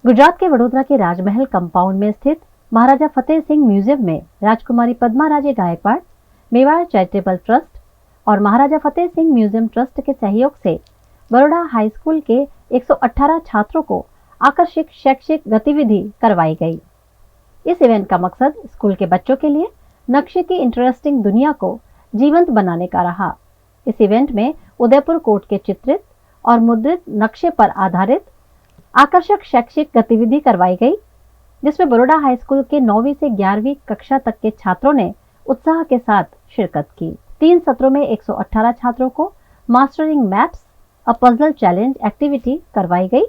गुजरात के वडोदरा के राजमहल कंपाउंड में स्थित महाराजा फतेह सिंह म्यूजियम में राजकुमारी पद्मा राजे गायकवाड़, मेवाड़ चैरिटेबल ट्रस्ट और महाराजा फतेह सिंह म्यूजियम ट्रस्ट के सहयोग से बरोड़ा हाई स्कूल के 118 छात्रों को आकर्षक शैक्षिक गतिविधि करवाई गई। इस इवेंट का मकसद स्कूल के बच्चों के लिए नक्शे की इंटरेस्टिंग दुनिया को जीवंत बनाने का रहा। इस इवेंट में उदयपुर कोर्ट के चित्रित और मुद्रित नक्शे पर आधारित आकर्षक शैक्षिक गतिविधि करवाई गई, जिसमें बरोड़ा हाई स्कूल के 9वीं से 11वीं कक्षा तक के छात्रों ने उत्साह के साथ शिरकत की। 3 सत्रों में 118 छात्रों को mastering maps a puzzle challenge activity करवाई गई,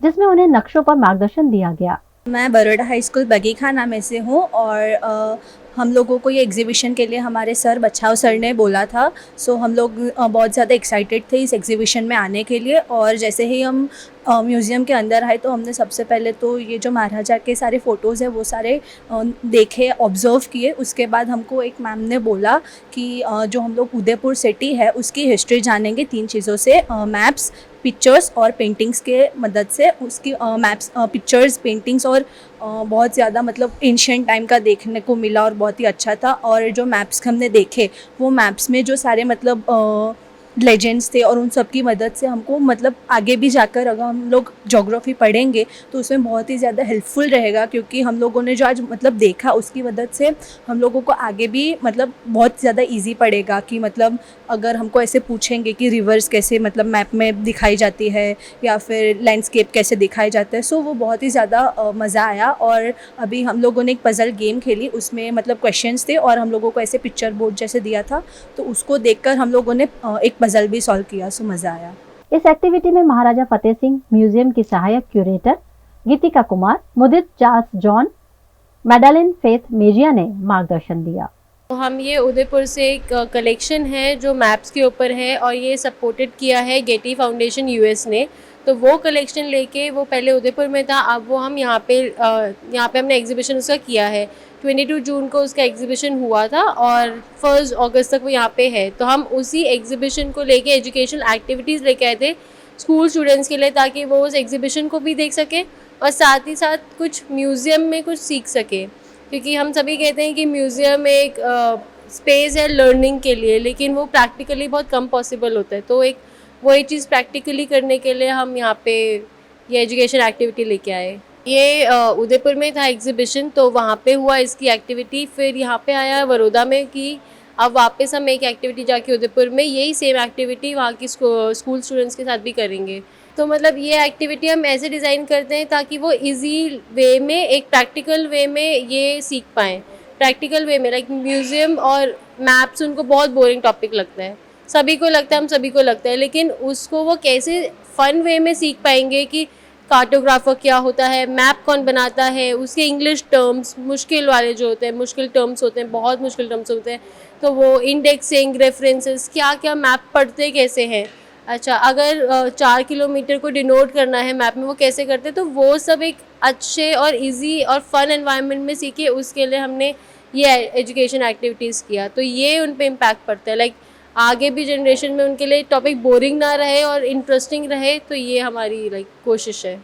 जिसमें उन्हें नक्शों पर मार्गदर्शन दिया गया। मैं बरोड़ा हाई स्कूल बगीखाना में से हूँ और हम लोगों को ये एग्ज़िबिशन के लिए हमारे सर बछाव सर ने बोला था। सो हम लोग बहुत ज़्यादा एक्साइटेड थे इस एग्ज़िबिशन में आने के लिए। और जैसे ही हम म्यूज़ियम के अंदर आए तो हमने सबसे पहले तो ये जो महाराजा के सारे फ़ोटोज़ हैं वो सारे देखे, ऑब्ज़र्व किए। उसके बाद हमको एक मैम ने बोला कि जो हम लोग उदयपुर सिटी है उसकी हिस्ट्री जानेंगे 3 चीज़ों से, मैप्स, पिक्चर्स और पेंटिंग्स के मदद से। उसकी मैप्स, पिक्चर्स, पेंटिंग्स और बहुत ज़्यादा मतलब एंशिएंट टाइम का देखने को मिला और बहुत ही अच्छा था। और जो मैप्स हमने देखे वो मैप्स में जो सारे मतलब लेजेंड्स थे और उन सब की मदद से हमको मतलब आगे भी जाकर अगर हम लोग ज्योग्राफी पढ़ेंगे तो उसमें बहुत ही ज़्यादा हेल्पफुल रहेगा, क्योंकि हम लोगों ने जो आज मतलब देखा उसकी मदद से हम लोगों को आगे भी मतलब बहुत ज़्यादा इजी पड़ेगा। कि मतलब अगर हमको ऐसे पूछेंगे कि रिवर्स कैसे मतलब मैप में दिखाई जाती है या फिर लैंडस्केप कैसे दिखाए जाते हैं, सो वो बहुत ही ज़्यादा मज़ा आया। और अभी हम लोगों ने एक पज़ल गेम खेली, उसमें मतलब क्वेश्चंस थे और हम लोगों को ऐसे पिक्चर बोर्ड जैसे दिया था, तो उसको देखकर हम लोगों ने एक पज़ल भी सॉल्व किया। सो मज़ा आया। इस एक्टिविटी में महाराजा फतेह सिंह म्यूजियम की सहायक curator Geetika Kumar, Mudit Charles John, Madeline Faith Mejia ने मार्गदर्शन दिया। तो हम ये उदयपुर से एक कलेक्शन है जो मैप्स के ऊपर है और ये सपोर्टेड किया है गेटी फाउंडेशन यूएस ने। तो वो कलेक्शन लेके वो पहले उदयपुर में था, अब वो हम यहाँ पे हमने एग्जीबिशन उसका किया है। 22 जून को उसका एग्जीबिशन हुआ था और 1 अगस्त तक वो यहाँ पे है। तो हम उसी एग्जीबिशन को लेके एजुकेशनल एक्टिविटीज़ लेके आए थे स्कूल स्टूडेंट्स के लिए, ताकि वो उस एग्जीबिशन को भी देख सके और साथ ही साथ कुछ म्यूज़ियम में कुछ सीख सके। क्योंकि हम सभी कहते हैं कि म्यूज़ियम एक स्पेस है लर्निंग के लिए, लेकिन वो प्रैक्टिकली बहुत कम पॉसिबल होता है। तो एक वही चीज़ प्रैक्टिकली करने के लिए हम यहाँ पे ये एजुकेशन एक्टिविटी लेके आए। ये उदयपुर में था एग्जीबिशन, तो वहाँ पे हुआ इसकी एक्टिविटी। फिर यहाँ पे आया बड़ौदा में कि अब वापस हम एक एक्टिविटी जाके उदयपुर में यही सेम एक्टिविटी वहाँ की स्कूल स्टूडेंट्स के साथ भी करेंगे। तो मतलब ये एक्टिविटी हम ऐसे डिज़ाइन करते हैं ताकि वो इजी वे में, एक प्रैक्टिकल वे में ये सीख पाएँ। प्रैक्टिकल वे में लाइक म्यूज़ियम और मैप्स उनको बहुत बोरिंग टॉपिक लगता है, सभी को लगता है, हम सभी को लगता है, लेकिन उसको वो कैसे फ़न वे में सीख पाएंगे कि कार्टोग्राफर क्या होता है, मैप कौन बनाता है, उसके इंग्लिश टर्म्स मुश्किल वाले जो होते हैं, मुश्किल टर्म्स होते हैं, बहुत मुश्किल टर्म्स होते हैं, तो वो इंडेक्सिंग, रेफरेंसेस, क्या क्या मैप पढ़ते कैसे हैं। अच्छा, अगर 4 किलोमीटर को डिनोट करना है मैप में वो कैसे करते हैं, तो वो सब एक अच्छे और इजी और फन एनवायरनमेंट में सीखे। उसके लिए हमने ये एजुकेशन एक्टिविटीज़ किया, तो ये उन पे इम्पैक्ट पड़ता है। लाइक आगे भी जनरेशन में उनके लिए टॉपिक बोरिंग ना रहे और इंटरेस्टिंग रहे, तो ये हमारी लाइक कोशिश है।